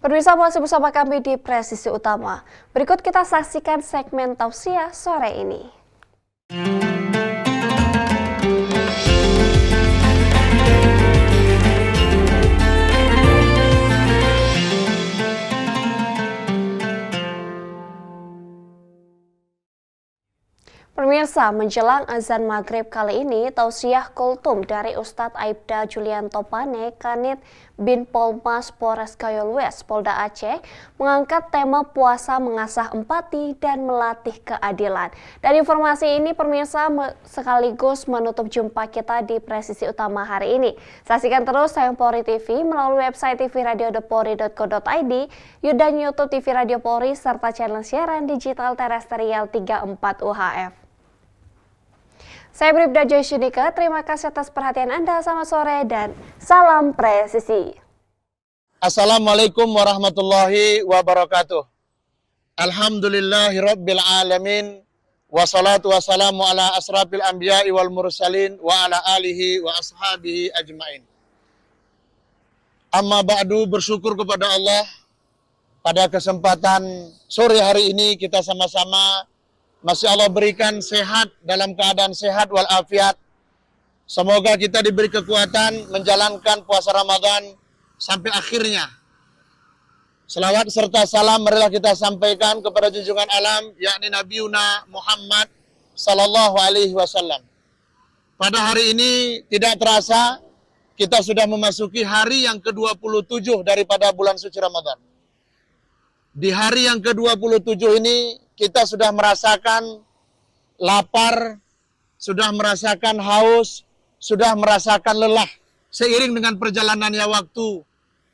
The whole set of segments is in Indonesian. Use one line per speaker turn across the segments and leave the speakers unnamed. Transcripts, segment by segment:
Pemirsa, masih bersama kami di Presisi Utama. Berikut kita saksikan segmen tausiah sore ini. Pemirsa, menjelang azan maghrib kali ini, tausiah kultum dari Ustadz Aibda Julianto Pane, Kanit bin Polmas Polres Gayo-Lues, Polda Aceh, mengangkat tema puasa mengasah empati dan melatih keadilan. Dan informasi ini, pemirsa, sekaligus menutup jumpa kita di Presisi Utama hari ini. Saksikan terus Sayang Polri TV melalui website tvradio.polri.co.id, dan YouTube TV Radio Polri, serta channel siaran digital terestrial 34 UHF. Saya Bribda Joysyunika, terima kasih atas perhatian Anda, selamat sore dan salam presisi.
Assalamualaikum warahmatullahi wabarakatuh. Alhamdulillahirabbil alamin, wassalatu wassalamu ala asrafil anbiya'i wal mursalin wa ala alihi wa ashabihi ajmain. Amma ba'du, bersyukur kepada Allah pada kesempatan sore hari ini kita sama-sama masih Allah berikan sehat, dalam keadaan sehat walafiat. Semoga kita diberi kekuatan menjalankan puasa Ramadan sampai akhirnya. Selawat serta salam marilah kita sampaikan kepada junjungan alam, yakni Nabi Muhammad sallallahu alaihi wasallam. Pada hari ini tidak terasa kita sudah memasuki hari yang ke-27 daripada bulan suci Ramadan. Di hari yang ke-27 ini kita sudah merasakan lapar, sudah merasakan haus, sudah merasakan lelah seiring dengan perjalanannya waktu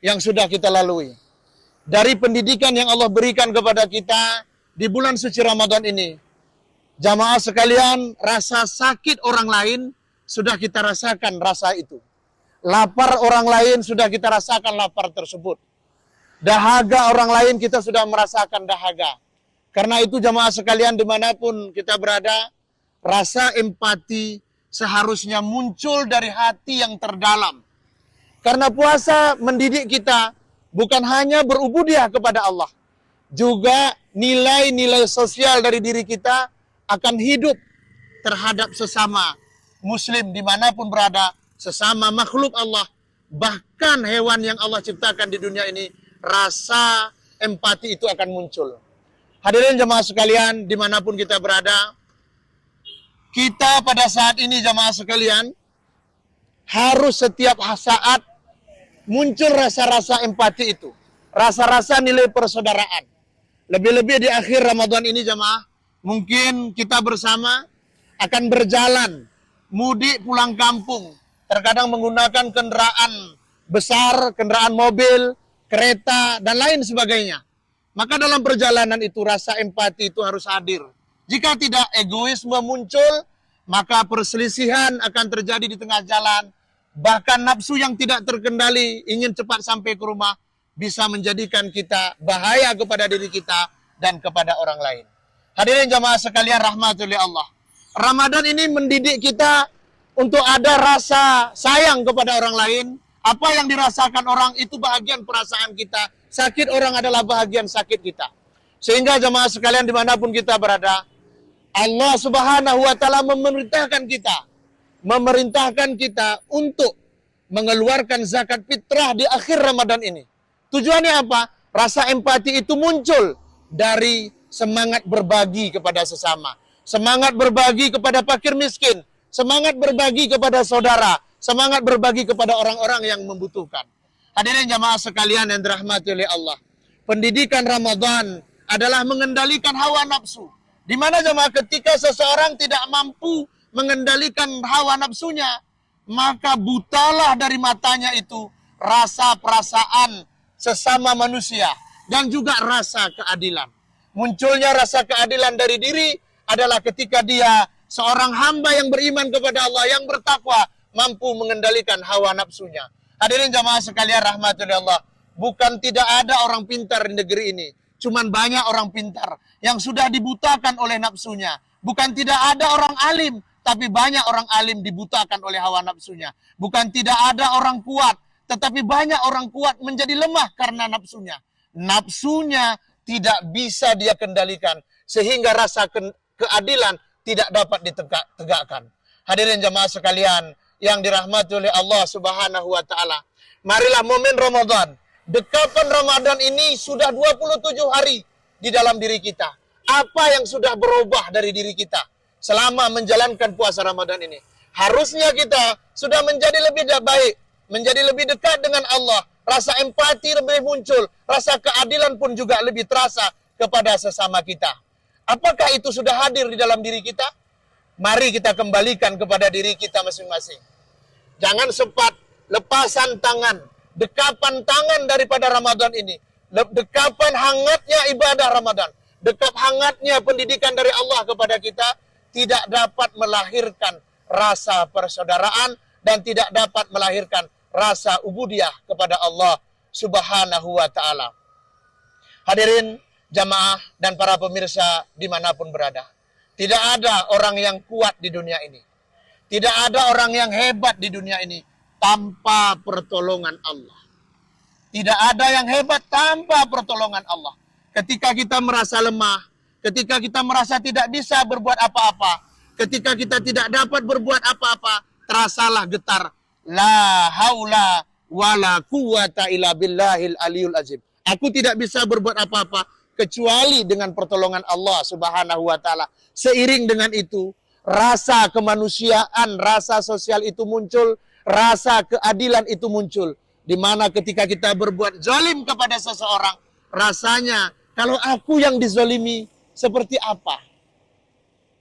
yang sudah kita lalui. Dari pendidikan yang Allah berikan kepada kita di bulan suci Ramadan ini, jamaah sekalian, rasa sakit orang lain sudah kita rasakan rasa itu. Lapar orang lain sudah kita rasakan lapar tersebut. Dahaga orang lain kita sudah merasakan dahaga. Karena itu jamaah sekalian dimanapun kita berada, rasa empati seharusnya muncul dari hati yang terdalam. Karena puasa mendidik kita bukan hanya berubudiah kepada Allah, juga nilai-nilai sosial dari diri kita akan hidup terhadap sesama muslim dimanapun berada, sesama makhluk Allah, bahkan hewan yang Allah ciptakan di dunia ini, rasa empati itu akan muncul. Hadirin jamaah sekalian, dimanapun kita berada, kita pada saat ini jamaah sekalian, harus setiap saat muncul rasa-rasa empati itu. Rasa-rasa nilai persaudaraan. Lebih-lebih di akhir Ramadan ini jamaah, mungkin kita bersama akan berjalan, mudik pulang kampung. Terkadang menggunakan kendaraan besar, kendaraan mobil, kereta, dan lain sebagainya. Maka dalam perjalanan itu rasa empati itu harus hadir. Jika tidak, egoisme muncul, maka perselisihan akan terjadi di tengah jalan. Bahkan nafsu yang tidak terkendali, ingin cepat sampai ke rumah, bisa menjadikan kita bahaya kepada diri kita dan kepada orang lain. Hadirin jamaah sekalian rahmatullahi Allah. Ramadan ini mendidik kita untuk ada rasa sayang kepada orang lain. Apa yang dirasakan orang itu bahagian perasaan kita. Sakit orang adalah bahagian sakit kita. Sehingga jemaah sekalian dimanapun kita berada, Allah subhanahu wa ta'ala memerintahkan kita untuk mengeluarkan zakat fitrah di akhir Ramadan ini. Tujuannya apa? Rasa empati itu muncul dari semangat berbagi kepada sesama. Semangat berbagi kepada fakir miskin. Semangat berbagi kepada saudara. Semangat berbagi kepada orang-orang yang membutuhkan. Hadirin jamaah sekalian yang dirahmati oleh Allah. Pendidikan Ramadan adalah mengendalikan hawa nafsu. Di mana jamaah ketika seseorang tidak mampu mengendalikan hawa nafsunya, maka butalah dari matanya itu rasa perasaan sesama manusia dan juga rasa keadilan. Munculnya rasa keadilan dari diri adalah ketika dia seorang hamba yang beriman kepada Allah, yang bertakwa, mampu mengendalikan hawa nafsunya. Hadirin jamaah sekalian rahmatullahi Allah, bukan tidak ada orang pintar di negeri ini, cuman banyak orang pintar yang sudah dibutakan oleh nafsunya. Bukan tidak ada orang alim, tapi banyak orang alim dibutakan oleh hawa nafsunya. Bukan tidak ada orang kuat, tetapi banyak orang kuat menjadi lemah karena nafsunya. nafsunya tidak bisa dia kendalikan, sehingga rasa keadilan tidak dapat ditegakkan. Hadirin jamaah sekalian yang dirahmati oleh Allah Subhanahu wa taala. Marilah momen Ramadan, dekapan Ramadan ini sudah 27 hari di dalam diri kita. Apa yang sudah berubah dari diri kita selama menjalankan puasa Ramadan ini? Harusnya kita sudah menjadi lebih baik, menjadi lebih dekat dengan Allah. Rasa empati lebih muncul, rasa keadilan pun juga lebih terasa kepada sesama kita. Apakah itu sudah hadir di dalam diri kita? Mari kita kembalikan kepada diri kita masing-masing. Jangan sempat lepasan tangan, dekapan tangan daripada Ramadan ini. Dekapan hangatnya ibadah Ramadan, dekap hangatnya pendidikan dari Allah kepada kita tidak dapat melahirkan rasa persaudaraan dan tidak dapat melahirkan rasa ubudiyah kepada Allah Subhanahu wa taala. Hadirin jamaah dan para pemirsa dimanapun berada, tidak ada orang yang kuat di dunia ini, tidak ada orang yang hebat di dunia ini tanpa pertolongan Allah. Tidak ada yang hebat tanpa pertolongan Allah. Ketika kita merasa lemah, ketika kita merasa tidak bisa berbuat apa-apa, ketika kita tidak dapat berbuat apa-apa, terasalah getar la haula wala quwata illa billahil aliyul azim. Aku tidak bisa berbuat apa-apa kecuali dengan pertolongan Allah Subhanahu wa taala. Seiring dengan itu, rasa kemanusiaan, rasa sosial itu muncul, rasa keadilan itu muncul. Di mana ketika kita berbuat zalim kepada seseorang, rasanya kalau aku yang dizalimi seperti apa?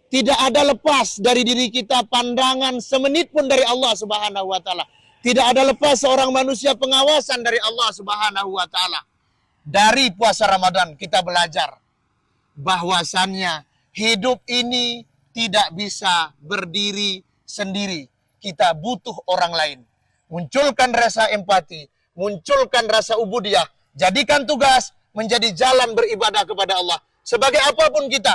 Tidak ada lepas dari diri kita pandangan semenit pun dari Allah Subhanahu wa taala. Tidak ada lepas seorang manusia pengawasan dari Allah Subhanahu wa taala. Dari puasa Ramadan kita belajar bahwasannya hidup ini tidak bisa berdiri sendiri. Kita butuh orang lain. Munculkan rasa empati, munculkan rasa ubudiyah. Jadikan tugas menjadi jalan beribadah kepada Allah. Sebagai apapun kita,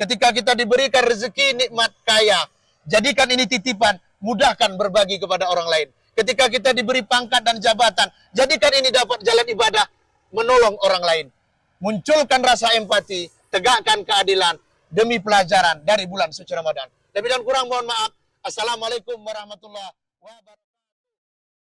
ketika kita diberikan rezeki nikmat kaya, jadikan ini titipan, mudahkan berbagi kepada orang lain. Ketika kita diberi pangkat dan jabatan, jadikan ini dapat jalan ibadah, menolong orang lain. Munculkan rasa empati, tegakkan keadilan demi pelajaran dari bulan suci Ramadan. Lebih dan kurang mohon maaf. Assalamualaikum warahmatullahi wabarakatuh.